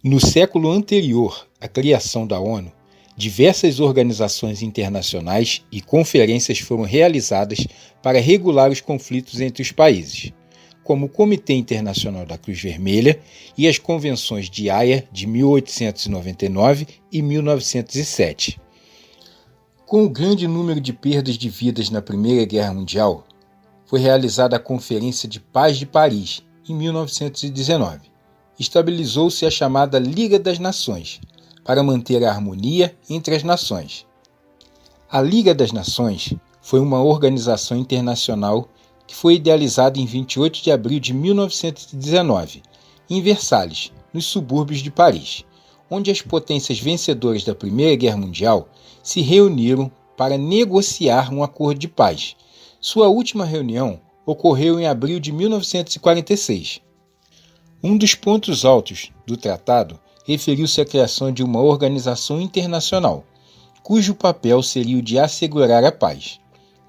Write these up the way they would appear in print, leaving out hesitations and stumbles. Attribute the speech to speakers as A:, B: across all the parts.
A: No século anterior à criação da ONU, diversas organizações internacionais e conferências foram realizadas para regular os conflitos entre os países, como o Comitê Internacional da Cruz Vermelha e as Convenções de Haia de 1899 e 1907. Com o grande número de perdas de vidas na Primeira Guerra Mundial, foi realizada a Conferência de Paz de Paris, em 1919. Estabilizou-se a chamada Liga das Nações, para manter a harmonia entre as nações. A Liga das Nações foi uma organização internacional que foi idealizada em 28 de abril de 1919, em Versalhes, nos subúrbios de Paris, onde as potências vencedoras da Primeira Guerra Mundial se reuniram para negociar um acordo de paz. Sua última reunião ocorreu em abril de 1946. Um dos pontos altos do tratado referiu-se à criação de uma organização internacional, cujo papel seria o de assegurar a paz.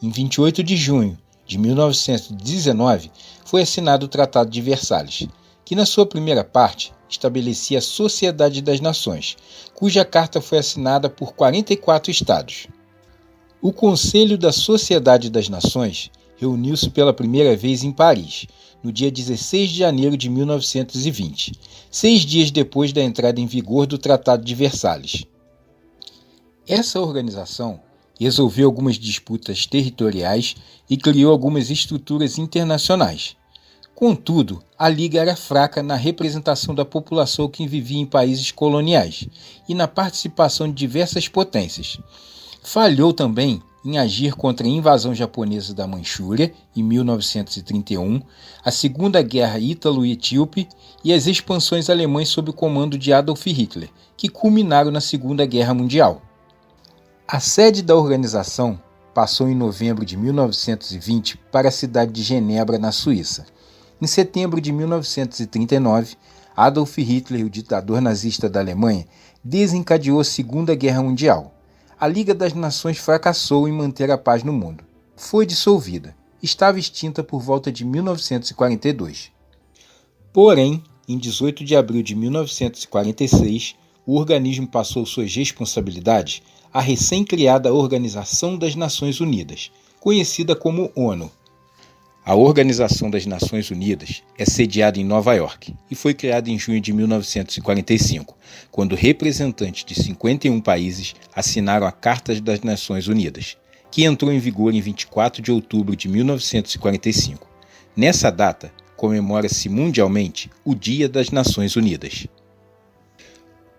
A: Em 28 de junho de 1919, foi assinado o Tratado de Versalhes, que na sua primeira parte estabelecia a Sociedade das Nações, cuja carta foi assinada por 44 estados. O Conselho da Sociedade das Nações reuniu-se pela primeira vez em Paris, no dia 16 de janeiro de 1920, 6 dias depois da entrada em vigor do Tratado de Versalhes. Essa organização resolveu algumas disputas territoriais e criou algumas estruturas internacionais. Contudo, a Liga era fraca na representação da população que vivia em países coloniais e na participação de diversas potências. Falhou também em agir contra a invasão japonesa da Manchúria, em 1931, a Segunda Guerra Ítalo-Etíope e as expansões alemãs sob o comando de Adolf Hitler, que culminaram na Segunda Guerra Mundial. A sede da organização passou em novembro de 1920 para a cidade de Genebra, na Suíça. Em setembro de 1939, Adolf Hitler, o ditador nazista da Alemanha, desencadeou a Segunda Guerra Mundial. A Liga das Nações fracassou em manter a paz no mundo. Foi dissolvida. Estava extinta por volta de 1942. Porém, em 18 de abril de 1946, o organismo passou suas responsabilidades à recém-criada Organização das Nações Unidas, conhecida como ONU. A Organização das Nações Unidas é sediada em Nova York e foi criada em junho de 1945, quando representantes de 51 países assinaram a Carta das Nações Unidas, que entrou em vigor em 24 de outubro de 1945. Nessa data, comemora-se mundialmente o Dia das Nações Unidas.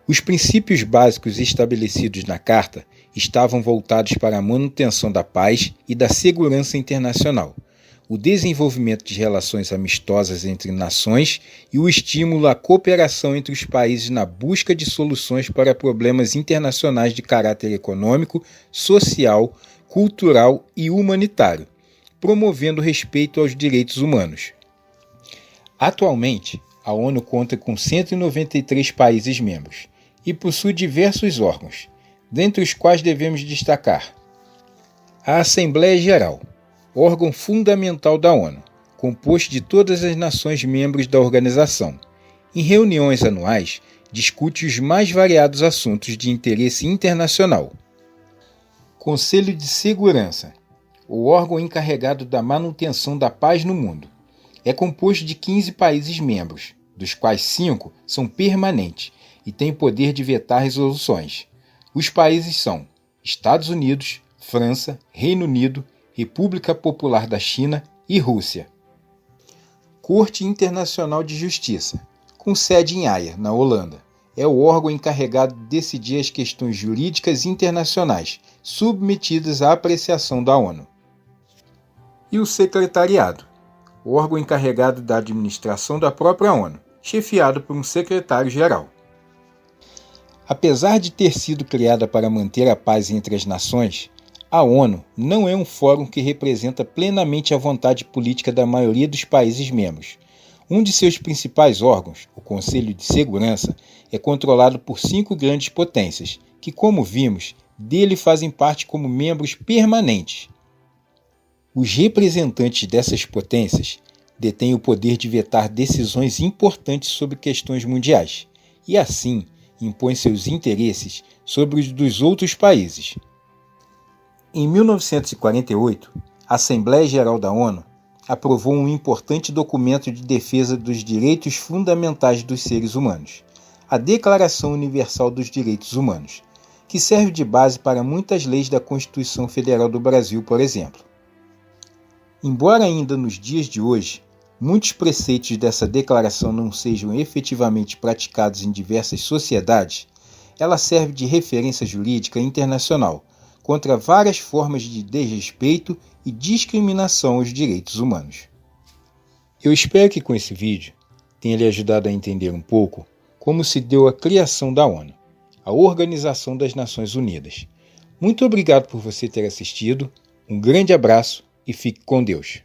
A: Os princípios básicos estabelecidos na Carta estavam voltados para a manutenção da paz e da segurança internacional, o desenvolvimento de relações amistosas entre nações e o estímulo à cooperação entre os países na busca de soluções para problemas internacionais de caráter econômico, social, cultural e humanitário, promovendo respeito aos direitos humanos. Atualmente, a ONU conta com 193 países membros e possui diversos órgãos, dentre os quais devemos destacar a Assembleia Geral, órgão fundamental da ONU, composto de todas as nações membros da organização. Em reuniões anuais, discute os mais variados assuntos de interesse internacional. Conselho de Segurança, o órgão encarregado da manutenção da paz no mundo. É composto de 15 países membros, dos quais 5 são permanentes e têm poder de vetar resoluções. Os países são Estados Unidos, França, Reino Unido, República Popular da China e Rússia. Corte Internacional de Justiça, com sede em Haia, na Holanda. É o órgão encarregado de decidir as questões jurídicas internacionais submetidas à apreciação da ONU. E o Secretariado, o órgão encarregado da administração da própria ONU, chefiado por um secretário-geral. Apesar de ter sido criada para manter a paz entre as nações, a ONU não é um fórum que representa plenamente a vontade política da maioria dos países membros. Um de seus principais órgãos, o Conselho de Segurança, é controlado por 5 grandes potências, que, como vimos, dele fazem parte como membros permanentes. Os representantes dessas potências detêm o poder de vetar decisões importantes sobre questões mundiais, e assim impõe seus interesses sobre os dos outros países. Em 1948, a Assembleia Geral da ONU aprovou um importante documento de defesa dos direitos fundamentais dos seres humanos, a Declaração Universal dos Direitos Humanos, que serve de base para muitas leis da Constituição Federal do Brasil, por exemplo. Embora ainda nos dias de hoje, muitos preceitos dessa declaração não sejam efetivamente praticados em diversas sociedades, ela serve de referência jurídica internacional contra várias formas de desrespeito e discriminação aos direitos humanos. Eu espero que com esse vídeo tenha lhe ajudado a entender um pouco como se deu a criação da ONU, a Organização das Nações Unidas. Muito obrigado por você ter assistido, um grande abraço e fique com Deus.